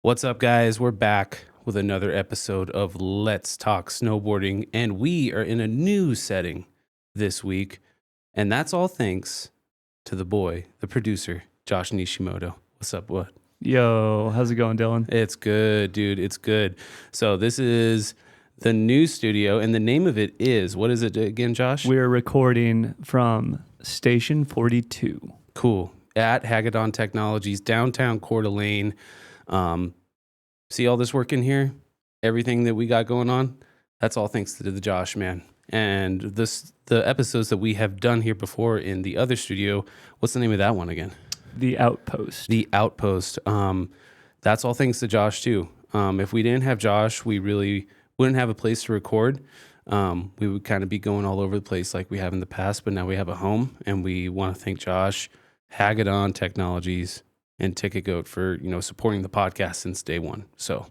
What's up, guys? We're back with another episode of Let's Talk Snowboarding, and we are in a new setting this week, and that's all thanks to the boy, the producer, Josh Nishimoto. What's up, what? Yo, how's it going, Dylan? It's good, dude. It's good. So this is the new studio, and the name of it is, what is it again, Josh? We're recording from Station 42. Cool. At HAGADONE Technologies, downtown Coeur d'Alene. See all this work in here? Everything that we got going on? That's all thanks to the Josh, man. And the episodes that we have done here before in the other studio, what's the name of that one again? The Outpost. The Outpost. That's all thanks to Josh, too. If we didn't have Josh, we really wouldn't have a place to record. We would kind of be going all over the place like we have in the past, but now we have a home, and we want to thank Josh, HAGADONE Technologies, and Ticket Goat for, supporting the podcast since day one. So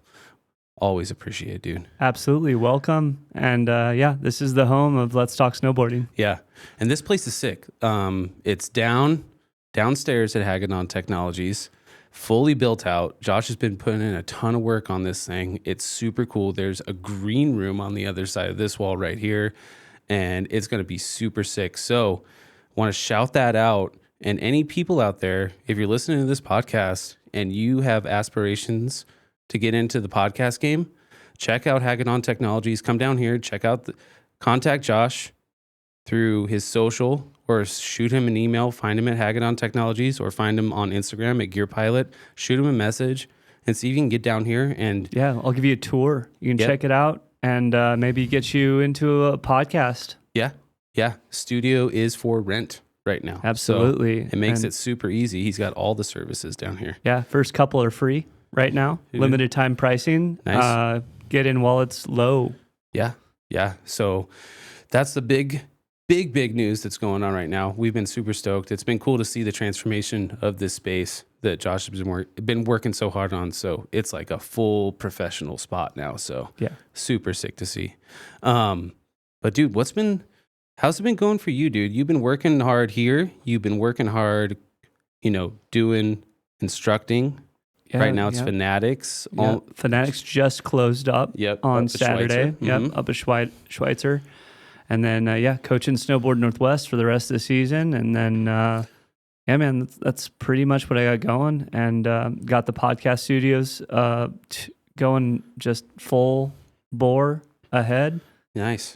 always appreciate it, dude. Absolutely. Welcome. And this is the home of Let's Talk Snowboarding. Yeah. And this place is sick. It's downstairs at HAGADONE Technologies, fully built out. Josh has been putting in a ton of work on this thing. It's super cool. There's a green room on the other side of this wall right here, and it's going to be super sick. So want to shout that out. And any people out there, if you're listening to this podcast and you have aspirations to get into the podcast game, check out HAGADONE Technologies. Come down here, contact Josh through his social, or shoot him an email. Find him at HAGADONE Technologies, or find him on Instagram at Gear Pilot. Shoot him a message and see if you can get down here. And yeah, I'll give you a tour. You can check it out and maybe get you into a podcast. Yeah. Studio is for rent right now. Absolutely. So it makes it super easy. He's got all the services down here. Yeah, first couple are free right now. Limited time pricing. Nice. Get in while it's low. Yeah. So that's the big news that's going on right now. We've been super stoked. It's been cool to see the transformation of this space that Josh has been working so hard on. So it's like a full professional spot now. So yeah, super sick to see. But dude, how's it been going for you, dude? You've been working hard here. You've been working hard, doing instructing. Yeah, right now it's Fanatics. Yeah. Fanatics just closed up on Saturday. Up at Schweitzer. And then, coaching Snowboard Northwest for the rest of the season. And then, man, that's pretty much what I got going. And got the podcast studios going just full bore ahead. Nice.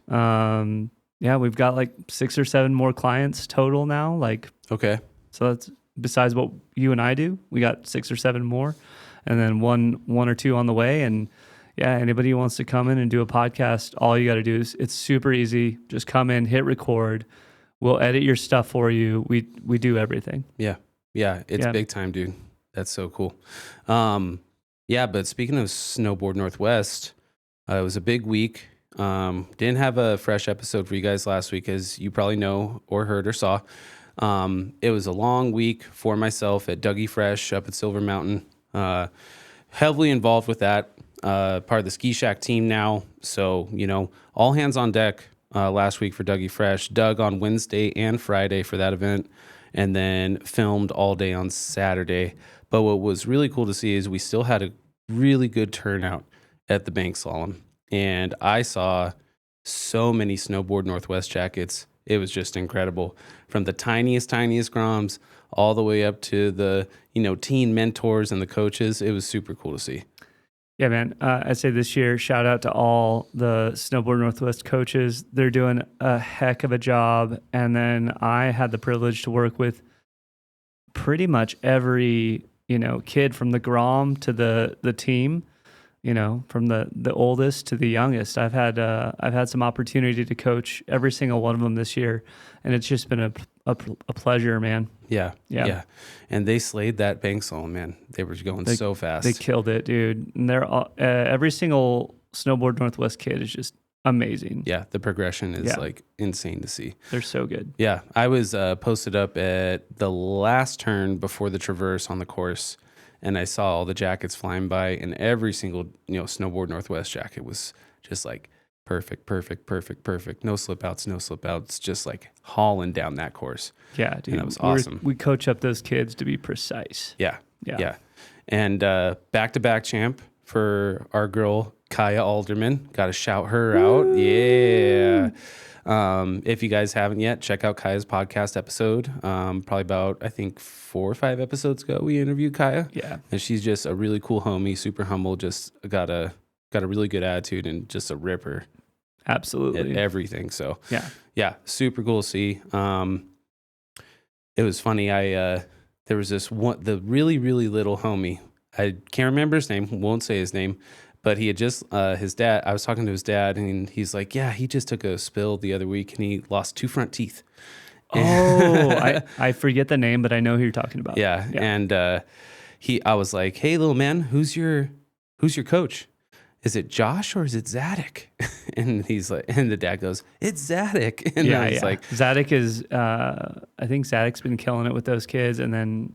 We've got like 6 or 7 more clients total now. Okay. So that's besides what you and I do. We got 6 or 7 more, and then one or two on the way. And yeah, anybody who wants to come in and do a podcast, all you got to do is, it's super easy. Just come in, hit record. We'll edit your stuff for you. We do everything. Yeah. It's big time, dude. That's so cool. But speaking of Snowboard Northwest, it was a big week. Didn't have a fresh episode for you guys last week, as you probably know or heard or saw. It was a long week for myself at Dougie Fresh up at Silver Mountain. Heavily involved with that. Part of the Ski Shack team now. So, all hands on deck last week for Dougie Fresh. Dug on Wednesday and Friday for that event, and then filmed all day on Saturday. But what was really cool to see is we still had a really good turnout at the bank slalom. And I saw so many Snowboard Northwest jackets. It was just incredible. From the tiniest groms all the way up to the, teen mentors and the coaches. It was super cool to see. Yeah, man. I'd say this year, shout out to all the Snowboard Northwest coaches. They're doing a heck of a job. And then I had the privilege to work with pretty much every, kid from the grom to the team. From the oldest to the youngest. I've had some opportunity to coach every single one of them this year, and it's just been a pleasure, man. Yeah. And they slayed that bank slalom, man. They were going so fast. They killed it, dude. And they're all, every single Snowboard Northwest kid is just amazing. Yeah, the progression is insane to see. They're so good. Yeah, I was posted up at the last turn before the traverse on the course, and I saw all the jackets flying by, and every single, Snowboard Northwest jacket was just like perfect. No slip outs, just like hauling down that course. Yeah, dude. And that was awesome. We coach up those kids to be precise. Yeah. Yeah. And back-to-back champ for our girl, Kaya Alderman. Got to shout her out. Yeah. If you guys haven't yet, check out Kaya's podcast episode. Probably about, I think, 4 or 5 episodes ago, we interviewed Kaya. Yeah. And she's just a really cool homie, super humble, just got a really good attitude and just a ripper. Absolutely. At everything. So yeah, super cool to see. It was funny. There was the really, really little homie. I can't remember his name, won't say his name, but he had just, his dad, I was talking to his dad and he's like, yeah, he just took a spill the other week and he lost 2 front teeth. Oh, I forget the name, but I know who you're talking about. Yeah. And, I was like, hey, little man, who's your coach? Is it Josh or is it Zadok? And he's like, and the dad goes, it's Zadok. And I was like, Zadok is, I think Zadok's been killing it with those kids. And then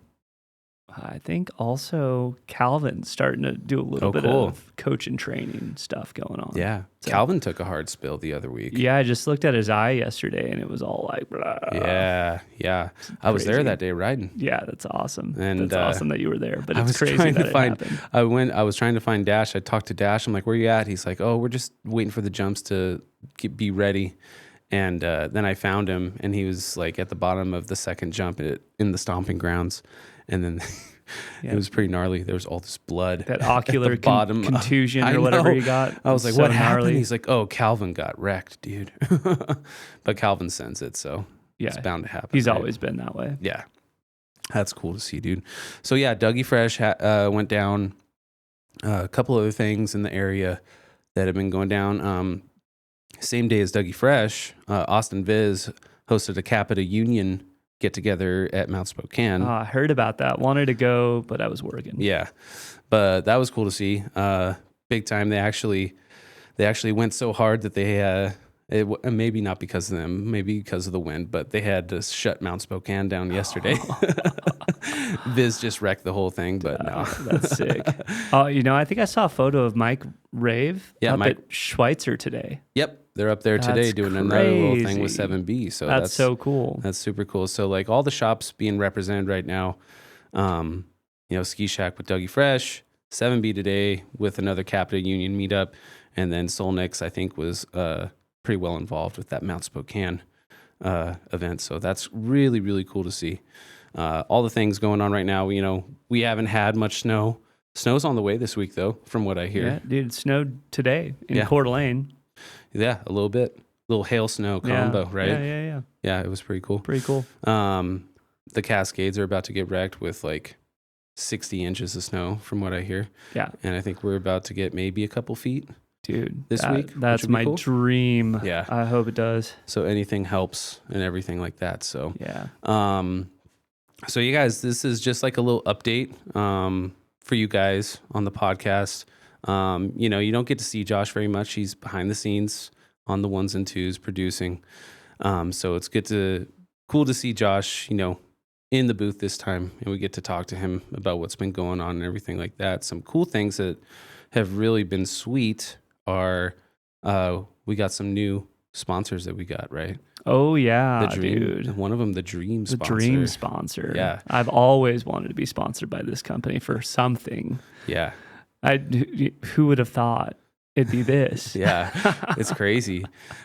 I think also Calvin's starting to do a little bit of coach and training stuff going on. Yeah. So, Calvin took a hard spill the other week. Yeah. I just looked at his eye yesterday and it was all like, blah. Yeah. Yeah. I was there that day riding. Yeah. That's awesome. And that's awesome that you were there, but it's crazy that it happened. I was trying to find Dash. I talked to Dash. I'm like, where you at? He's like, oh, we're just waiting for the jumps to be ready. And then I found him and he was like at the bottom of the second jump in the stomping grounds. And then it was pretty gnarly. There was all this blood. That ocular contusion or whatever he got. I was like, what happened? He's like, oh, Calvin got wrecked, dude. But Calvin sends it, so it's bound to happen. He's always been that way. Yeah. That's cool to see, dude. So, yeah, Dougie Fresh went down. A couple other things in the area that have been going down. Same day as Dougie Fresh, Austin Viz hosted a Capita Union get-together at Mount Spokane. I heard about that. Wanted to go, but I was working. Yeah, but that was cool to see. Big time. They actually went so hard that they maybe not because of them, maybe because of the wind, but they had to shut Mount Spokane down yesterday. Viz just wrecked the whole thing, but no. That's sick. I think I saw a photo of Mike Rave at Schweitzer today. Yep. They're up there today doing another little thing with 7B. So that's so cool. That's super cool. So like all the shops being represented right now, Ski Shack with Dougie Fresh, 7B today with another Capita Union meetup, and then Solnix, I think, was pretty well involved with that Mount Spokane event. So that's really, really cool to see. All the things going on right now. We haven't had much snow. Snow's on the way this week, though, from what I hear. Yeah, dude, it snowed today in Coeur d'Alene. Yeah, a little bit. Little hail snow combo, right? Yeah. Yeah, it was pretty cool. Pretty cool. The Cascades are about to get wrecked with like 60 inches of snow, from what I hear. Yeah. And I think we're about to get maybe a couple feet. Dude, this week. That's my dream. Yeah. I hope it does. So anything helps and everything like that. So yeah. So you guys, this is just like a little update for you guys on the podcast. You don't get to see Josh very much. He's behind the scenes on the 1s and 2s producing. So it's cool to see Josh, in the booth this time, and we get to talk to him about what's been going on and everything like that. Some cool things that have really been sweet are we got some new sponsors that we got, right? Oh yeah, dude. One of them, the Dream sponsor. The Dream sponsor. Yeah. I've always wanted to be sponsored by this company for something. Yeah. Who would have thought it'd be this? Yeah, it's crazy.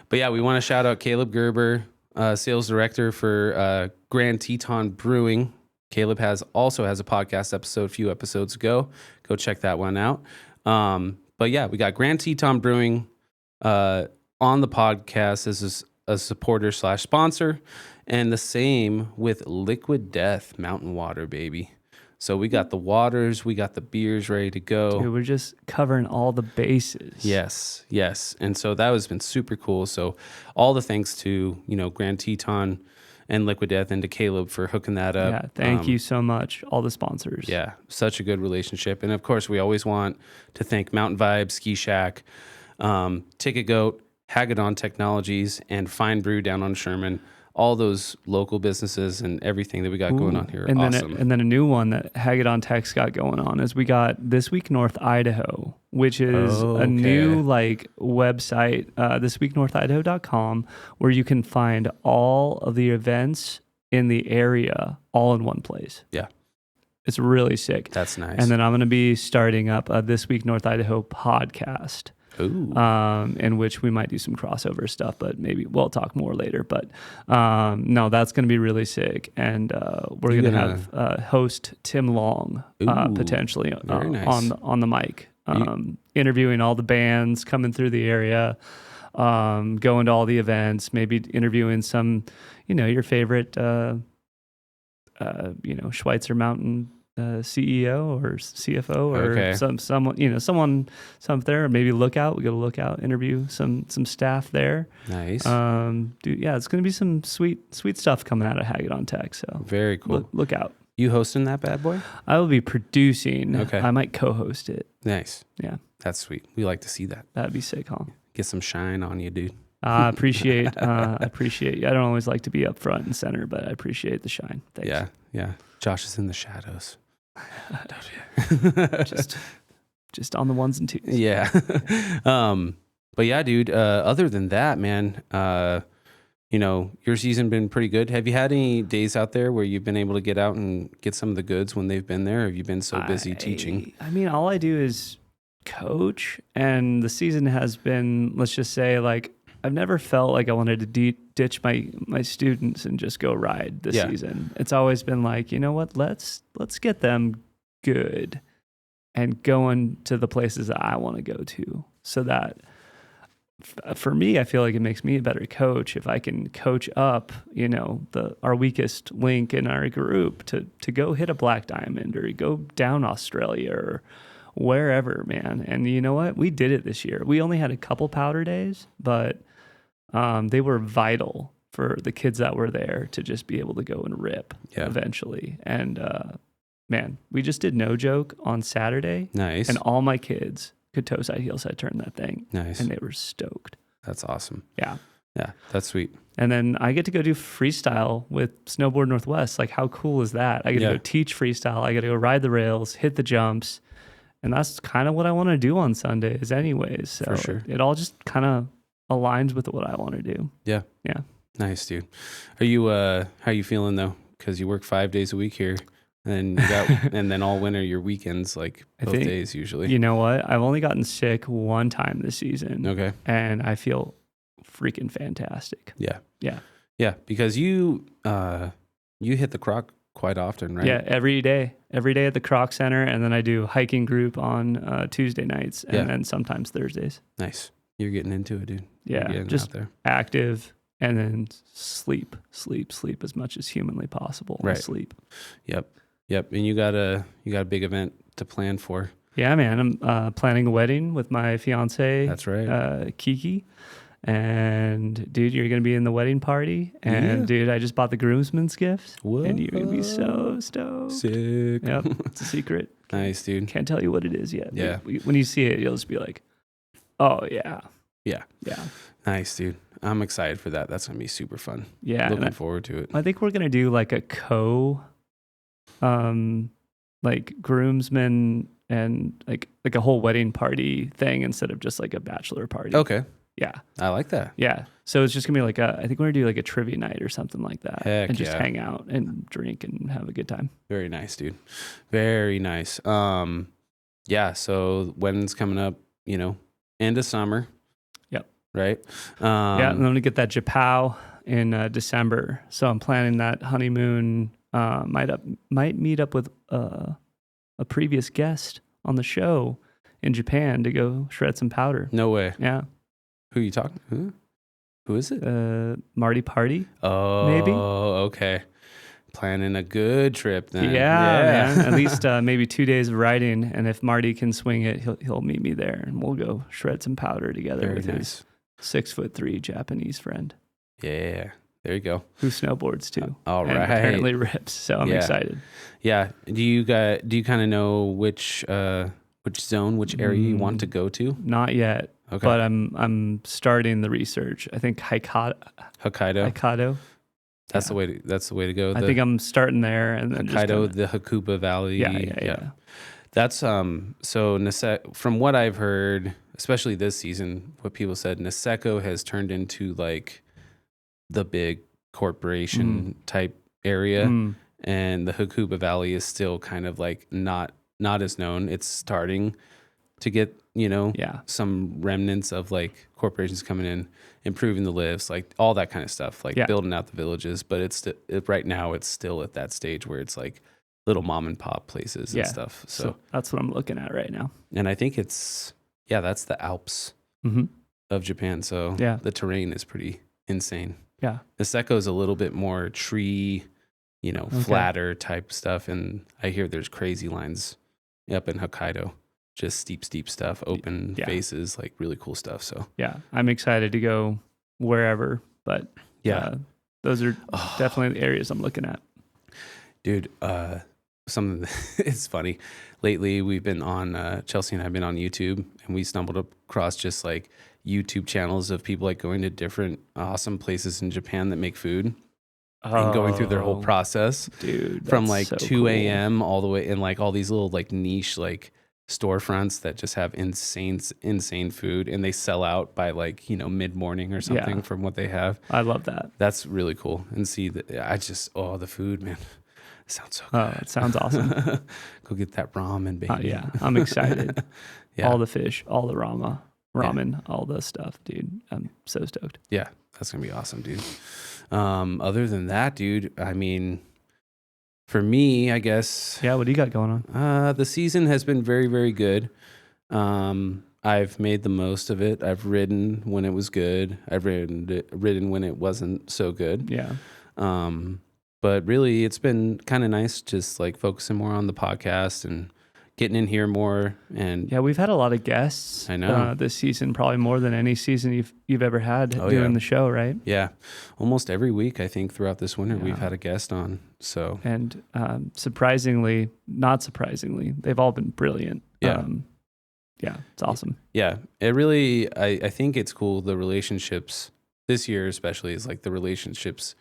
But yeah, we want to shout out Caleb Gerber, sales director for Grand Teton Brewing. Caleb also has a podcast episode a few episodes ago. Go check that one out. But yeah, we got Grand Teton Brewing on the podcast as a supporter / sponsor, and the same with Liquid Death Mountain Water, baby. So we got the waters, we got the beers ready to go. Dude, we're just covering all the bases. Yes. And so that has been super cool. So all the thanks to, Grand Teton and Liquid Death and to Caleb for hooking that up. Yeah, thank you so much, all the sponsors. Yeah, such a good relationship. And of course, we always want to thank Mountain Vibez, Ski Shack, Ticket Goat, HAGADONE Technologies, and Fine Brew down on Sherman. All those local businesses and everything that we got going on here are awesome. And then a new one that HAGADONE Tech's got going on is we got This Week North Idaho, which is a new website, thisweeknorthidaho.com, where you can find all of the events in the area all in one place. Yeah. It's really sick. That's nice. And then I'm going to be starting up a This Week North Idaho podcast. Ooh. In which we might do some crossover stuff, but maybe we'll talk more later. But no, that's going to be really sick. And we're going to have host Tim Long potentially nice. on the mic, interviewing all the bands coming through the area, going to all the events, maybe interviewing some, your favorite, Schweitzer Mountain CEO or CFO or someone there, or maybe Lookout. We got a Lookout interview some staff there. Nice. It's going to be some sweet stuff coming out of HAGADONE Tech. So very cool. Look out. You hosting that bad boy? I will be producing. Okay. I might co-host it. Nice. Yeah. That's sweet. We like to see that. That'd be sick, huh? Get some shine on you, dude. I appreciate you. I don't always like to be up front and center, but I appreciate the shine. Thanks. Yeah. Josh is in the shadows. just on the ones and twos. Yeah. But yeah, dude, other than that, man, your season been pretty good. Have you had any days out there where you've been able to get out and get some of the goods when they've been there? Or have you been so busy teaching? I mean, all I do is coach, and the season has been, let's just say, like, I've never felt like I wanted to ditch my students and just go ride this season. It's always been like, you know what, let's get them good and going to the places that I want to go to. So that for me, I feel like it makes me a better coach if I can coach up, our weakest link in our group to go hit a black diamond or go down Australia or wherever, man. And you know what? We did it this year. We only had a couple powder days, but they were vital for the kids that were there to just be able to go and rip eventually. And man, we just did no joke on Saturday. Nice. And all my kids could toe side, heel side turn that thing. Nice. And they were stoked. That's awesome. Yeah. Yeah, that's sweet. And then I get to go do freestyle with Snowboard Northwest. Like, how cool is that? I get to go teach freestyle. I get to go ride the rails, hit the jumps. And that's kind of what I want to do on Sundays anyways. So for sure. It all just kind of aligns with what I want to do. Yeah. Yeah. Nice, dude. Are you how are you feeling though? Because you work 5 days a week here, and you got and then all winter your weekends, like both days usually. You know what? I've only gotten sick one time this season. Okay. And I feel freaking fantastic. Yeah. Yeah. Yeah. Because you hit the croc quite often, right? Yeah, every day at the Croc Center, and then I do hiking group on Tuesday nights, and then sometimes Thursdays. Nice. You're getting into it, dude. Yeah, just out there. Active, and then sleep as much as humanly possible. Right. Sleep. Yep. And you got a big event to plan for. Yeah, man. I'm planning a wedding with my fiance. That's right. Kiki. And dude, you're gonna be in the wedding party, and dude, I just bought the groomsmen's gifts. Whoa. And you're gonna be so stoked. Sick. Yep, it's a secret. Nice, dude. Can't tell you what it is yet. Yeah. When you see it, you'll just be like, oh yeah. Yeah. Nice, dude. I'm excited for that. That's gonna be super fun. Yeah, looking forward to it. I think we're gonna do like a like groomsmen and like a whole wedding party thing instead of just like a bachelor party. Okay. Yeah. I like that. Yeah. So it's just gonna be like I think we're gonna do like a trivia night or something like that. Heck and just hang out and drink and have a good time. Very nice, dude. Very nice. Yeah, so wedding's coming up, end of summer. Yep. Right? And I'm gonna get that Japow in December. So I'm planning that honeymoon. Might meet up with a previous guest on the show in Japan to go shred some powder. No way. Yeah. Who are you talking? Who is it? Marty Party. Oh, maybe. Okay. Planning a good trip then. Yeah, man. At least maybe 2 days of riding, and if Marty can swing it, he'll meet me there, and we'll go shred some powder together with his 6'3" Japanese friend. Yeah. There you go. Who snowboards too. All right. And apparently rips. So I'm excited. Yeah. Do you kind of know which zone, which area you want to go to? Not yet. Okay. But I'm starting the research. I think Hokkaido. That's the way to go. I think I'm starting there, and then Hokkaido, the Hakuba Valley. Yeah. That's so from what I've heard, especially this season, what people said, Niseko has turned into like the big corporation type area. and the Hakuba Valley is still kind of like not as known. It's starting to get, some remnants of like corporations coming in, improving the lifts, like all that kind of stuff, like building out the villages. But right now it's still at that stage where it's like little mom and pop places and stuff. So that's what I'm looking at right now. And I think that's the Alps of Japan. So the terrain is pretty insane. Yeah. Niseko is a little bit more tree, flatter type stuff. And I hear there's crazy lines up in Hokkaido, just steep stuff, open faces, like really cool stuff. So I'm excited to go wherever, but those are definitely the areas I'm looking at. Dude, something it's funny. Lately, we've been on Chelsea and I've been on YouTube, and we stumbled across just like YouTube channels of people like going to different awesome places in Japan that make food and going through their whole process, dude, from like so 2 a.m. all the way, and like all these little like niche like storefronts that just have insane food, and they sell out by like mid morning or something from what they have. I love that. That's really cool. And see that the food, man. Sounds so good. Oh, it sounds awesome. Go get that ramen, baby. I'm excited. All the fish, all the ramen, all the stuff, dude. I'm so stoked. Yeah, that's going to be awesome, dude. Other than that, dude, I mean, for me, I guess. Yeah, what do you got going on? The season has been very, very good. I've made the most of it. I've ridden when it was good. I've ridden when it wasn't so good. Yeah. But really, it's been kind of nice just like focusing more on the podcast and getting in here more. And we've had a lot of guests. I know this season, probably more than any season you've ever had doing the show, right? Yeah, almost every week I think throughout this winter we've had a guest on. So and not surprisingly, they've all been brilliant. Yeah, it's awesome. Yeah, it really. I think it's cool, the relationships this year especially is like the relationships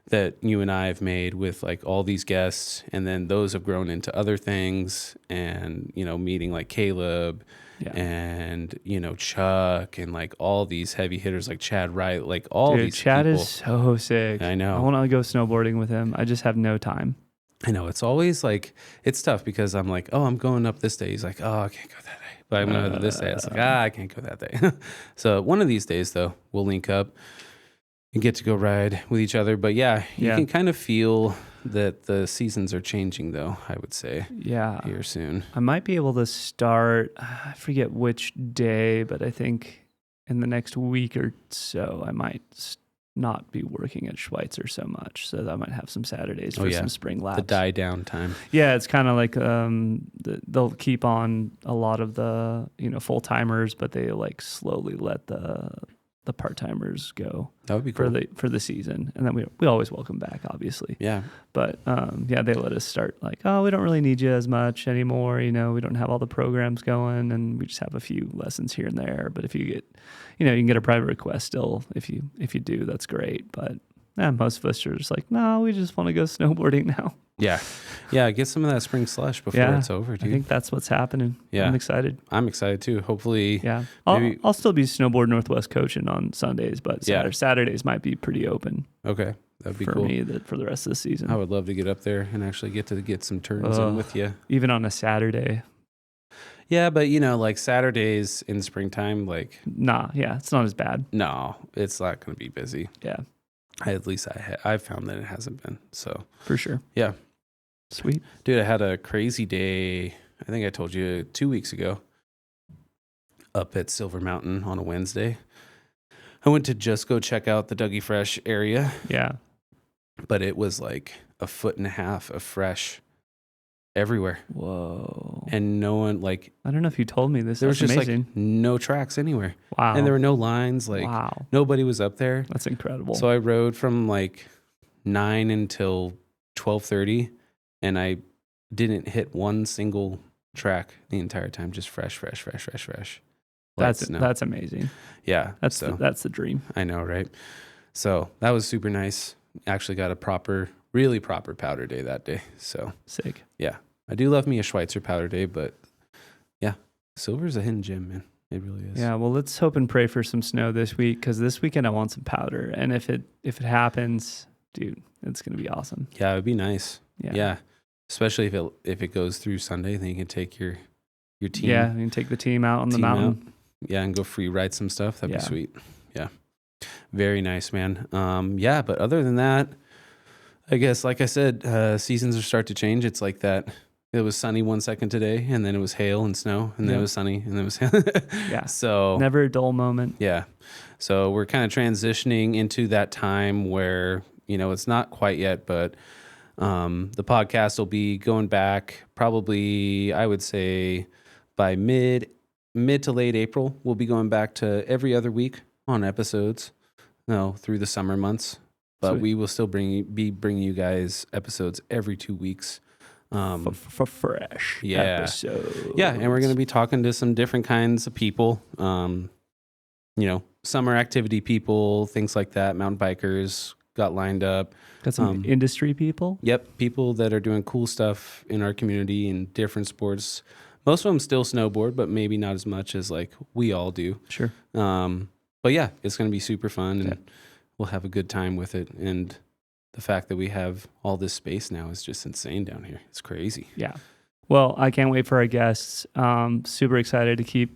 that you and I have made with like all these guests, and then those have grown into other things, and meeting like Caleb and Chuck and like all these heavy hitters like Chad Wright, like all these Chad people. is so sick. I know. I want to go snowboarding with him. I just have no time. I know, it's always like, it's tough because I'm like, oh, I'm going up this day. He's like, oh, I can't go that day. But I'm going to this day. It's like, I can't go that day. So one of these days though, we'll link up and get to go ride with each other. But you can kind of feel that the seasons are changing though, I would say. Yeah. Here soon. I might be able to start, I forget which day, but I think in the next week or so, I might not be working at Schweitzer so much. So I might have some Saturdays for some spring laps. The die down time. Yeah, it's kind of like they'll keep on a lot of the full timers, but they like slowly let the part-timers go. That would be cool for the season, and then we always welcome back, obviously. Yeah. But they let us start like, oh, we don't really need you as much anymore. We don't have all the programs going, and we just have a few lessons here and there. But if you get, you can get a private request still. If you do, that's great. But most of us are just like, no, we just want to go snowboarding now. Yeah. Get some of that spring slush before it's over, dude. I think that's what's happening. Yeah. I'm excited. I'm excited too. Hopefully. Yeah. I'll still be Snowboard Northwest coaching on Sundays, but Saturdays might be pretty open. Okay. That'd be for cool. me for the rest of the season. I would love to get up there and actually get some turns in with you. Even on a Saturday. Yeah, but like Saturdays in springtime, like. Nah, it's not as bad. No, it's not going to be busy. Yeah. At least I've found that it hasn't been. So. For sure. Yeah. Sweet. Dude, I had a crazy day. I think I told you 2 weeks ago up at Silver Mountain on a Wednesday. I went to just go check out the Dougie Fresh area. Yeah. But it was like 1.5 feet of fresh everywhere. Whoa. And no one like. I don't know if you told me this. There was just amazing. like no tracks anywhere. Wow. And there were no lines. Like nobody was up there. That's incredible. So I rode from like 9 until 12:30. And I didn't hit one single track the entire time. Just fresh. That's amazing. Yeah. That's the dream. I know, right? So that was super nice. Actually got a really proper powder day that day. So sick. Yeah. I do love me a Schweitzer powder day, but yeah, silver's a hidden gem, man. It really is. Yeah. Well, let's hope and pray for some snow this week, because this weekend I want some powder. And if it happens, dude, it's going to be awesome. Yeah, it'd be nice. Yeah. Especially if it goes through Sunday, then you can take your team. Yeah, you can take the team out on the mountain. Out. Yeah, and go free ride some stuff. That'd be sweet. Yeah. Very nice, man. Yeah, but other than that, I guess, like I said, seasons are start to change. It's like that. It was sunny 1 second today, and then it was hail and snow, and then it was sunny, and then it was hail. Yeah. So never a dull moment. Yeah. So we're kind of transitioning into that time where, it's not quite yet, but the podcast will be going back probably, I would say, by mid to late April. We'll be going back to every other week on episodes, through the summer months. But we will still be bringing you guys episodes every 2 weeks. For fresh episodes. Yeah, and we're going to be talking to some different kinds of people. Summer activity people, things like that. Mountain bikers got lined up. Got some industry people. Yep, people that are doing cool stuff in our community in different sports. Most of them still snowboard, but maybe not as much as like we all do. Sure. But yeah, it's going to be super fun, and we'll have a good time with it. And the fact that we have all this space now is just insane down here. It's crazy. Yeah. Well, I can't wait for our guests. Super excited to keep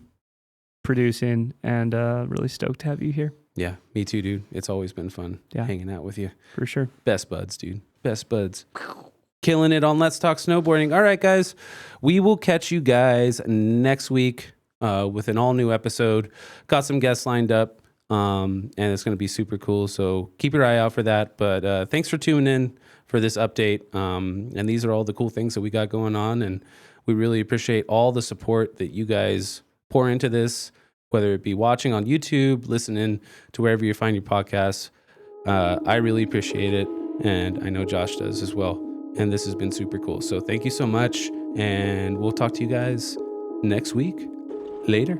producing, and really stoked to have you here. Yeah, me too, dude. It's always been fun hanging out with you. For sure. Best buds, dude. Best buds. Killing it on Let's Talk Snowboarding. All right, guys. We will catch you guys next week with an all-new episode. Got some guests lined up. And it's going to be super cool. So keep your eye out for that. But thanks for tuning in for this update. And these are all the cool things that we got going on. And we really appreciate all the support that you guys pour into this, whether it be watching on YouTube, listening to wherever you find your podcasts. I really appreciate it. And I know Josh does as well. And this has been super cool. So thank you so much. And we'll talk to you guys next week. Later.